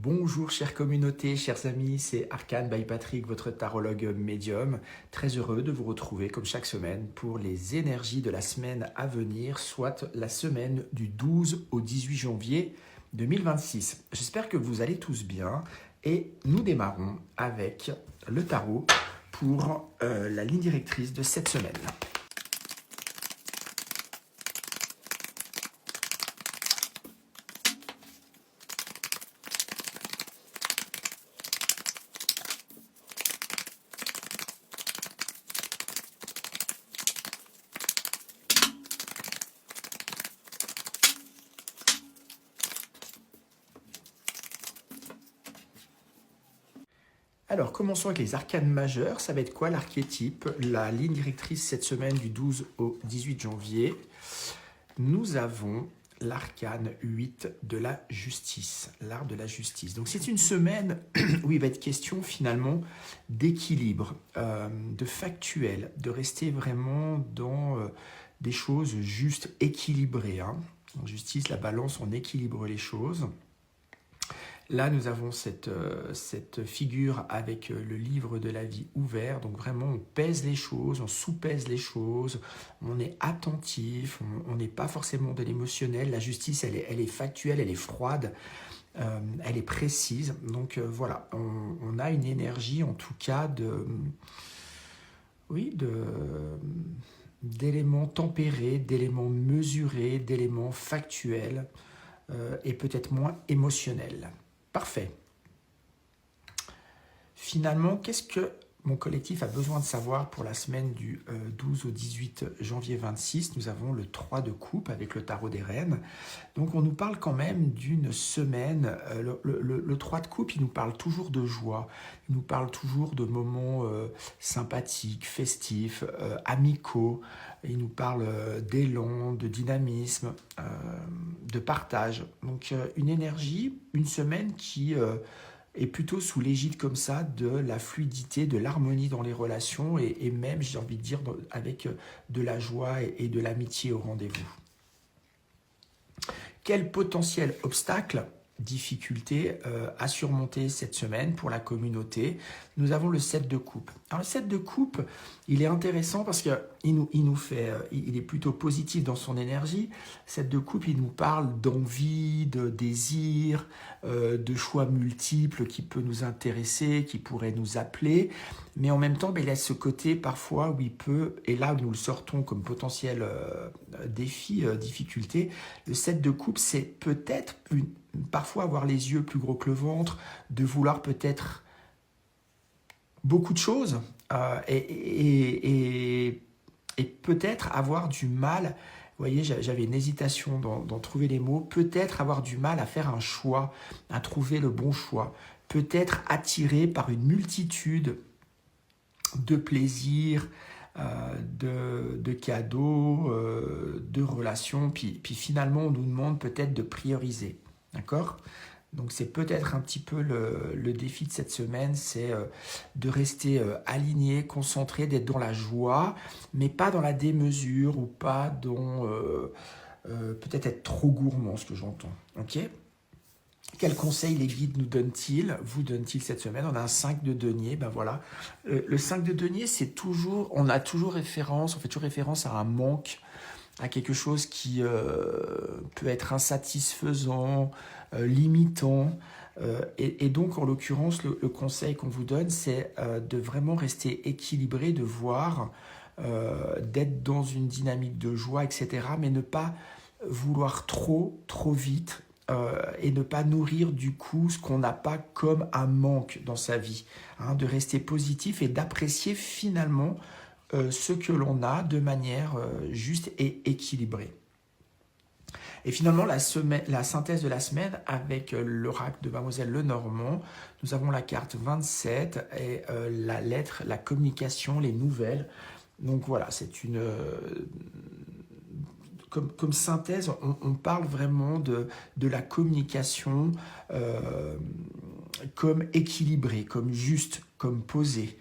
Bonjour chère communauté, chers amis, c'est Arcane by Patrick, votre tarologue médium. Très heureux de vous retrouver comme chaque semaine pour les énergies de la semaine à venir, soit la semaine du 12 au 18 janvier 2026. J'espère que vous allez tous bien et nous démarrons avec le tarot pour la ligne directrice de cette semaine. Alors, commençons avec les arcanes majeures. Ça va être quoi l'archétype? La ligne directrice cette semaine du 12 au 18 janvier. Nous avons l'arcane 8 de la justice, l'art de la justice. Donc c'est une semaine où il va être question finalement d'équilibre, de factuel, de rester vraiment dans des choses justes, équilibrées. En justice, la balance, on équilibre les choses. Là, nous avons cette figure avec le livre de la vie ouvert. Donc vraiment, on pèse les choses, on sous-pèse les choses, on est attentif, on n'est pas forcément de l'émotionnel. La justice, elle est factuelle, elle est froide, elle est précise. Donc voilà, on a une énergie en tout cas d'éléments tempérés, d'éléments mesurés, d'éléments factuels et peut-être moins émotionnels. Parfait. Finalement, qu'est-ce que mon collectif a besoin de savoir pour la semaine du 12 au 18 janvier 26? Nous avons le 3 de coupe avec le tarot des reines. Donc on nous parle quand même d'une semaine. Le 3 de coupe, il nous parle toujours de joie. Il nous parle toujours de moments sympathiques, festifs, amicaux. Il nous parle d'élan, de dynamisme, de partage. Donc une énergie, une semaine qui est plutôt sous l'égide comme ça de la fluidité, de l'harmonie dans les relations et même, j'ai envie de dire, avec de la joie et de l'amitié au rendez-vous. Quel potentiel obstacle, difficulté à surmonter cette semaine pour la communauté? Nous avons le 7 de coupe. Alors le 7 de coupe, il est intéressant parce qu'il il est plutôt positif dans son énergie. 7 de coupe, il nous parle d'envie, de désir, de choix multiples qui peut nous intéresser, qui pourrait nous appeler. Mais en même temps, il a ce côté parfois où il peut, et là nous le sortons comme potentiel défi, difficulté, le 7 de coupe, c'est peut-être parfois avoir les yeux plus gros que le ventre, de vouloir peut-être beaucoup de choses et peut-être avoir du mal, vous voyez, j'avais une hésitation dans trouver les mots, peut-être avoir du mal à faire un choix, à trouver le bon choix, peut-être attiré par une multitude de plaisirs, de cadeaux, de relations, puis finalement on nous demande peut-être de prioriser, d'accord ? Donc c'est peut-être un petit peu le défi de cette semaine, c'est de rester aligné, concentré, d'être dans la joie, mais pas dans la démesure ou pas dans peut-être être trop gourmand, ce que j'entends. Ok ? Quels conseils les guides nous donnent-ils, vous donnent-ils cette semaine? On a un 5 de denier, ben voilà. Le 5 de denier, c'est toujours, on fait toujours référence à un manque, à quelque chose qui peut être insatisfaisant, limitant. Et donc, en l'occurrence, le conseil qu'on vous donne, c'est de vraiment rester équilibré, de voir, d'être dans une dynamique de joie, etc. Mais ne pas vouloir trop vite et ne pas nourrir du coup ce qu'on n'a pas comme un manque dans sa vie. De rester positif et d'apprécier finalement ce que l'on a de manière juste et équilibrée. Et finalement, la synthèse de la semaine avec l'oracle de Mademoiselle Lenormand, nous avons la carte 27 et la lettre, la communication, les nouvelles. Donc voilà, c'est une... Comme synthèse, on parle vraiment de la communication comme équilibrée, comme juste, comme posée.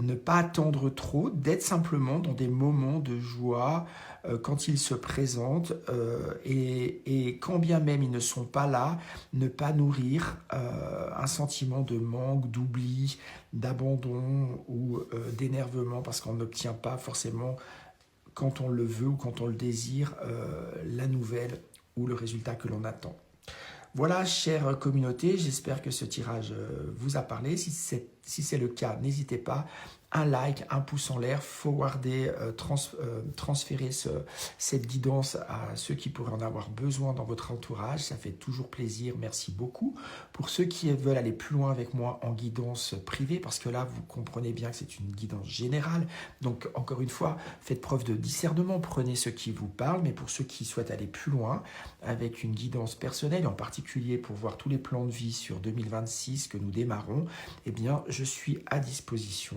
ne pas attendre trop, d'être simplement dans des moments de joie quand ils se présentent et quand bien même ils ne sont pas là, ne pas nourrir un sentiment de manque, d'oubli, d'abandon ou d'énervement parce qu'on n'obtient pas forcément quand on le veut ou quand on le désire la nouvelle ou le résultat que l'on attend. Voilà, chère communauté, j'espère que ce tirage vous a parlé. Si c'est le cas, n'hésitez pas. Un like, un pouce en l'air, forwarder, transférer cette guidance à ceux qui pourraient en avoir besoin dans votre entourage. Ça fait toujours plaisir, merci beaucoup. Pour ceux qui veulent aller plus loin avec moi en guidance privée, parce que là, vous comprenez bien que c'est une guidance générale. Donc, encore une fois, faites preuve de discernement, prenez ce qui vous parle. Mais pour ceux qui souhaitent aller plus loin, avec une guidance personnelle, en particulier pour voir tous les plans de vie sur 2026 que nous démarrons, eh bien, je suis à disposition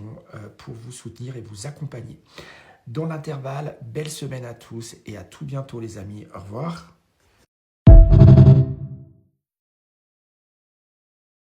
pour vous soutenir et vous accompagner. Dans l'intervalle, belle semaine à tous et à tout bientôt les amis. Au revoir.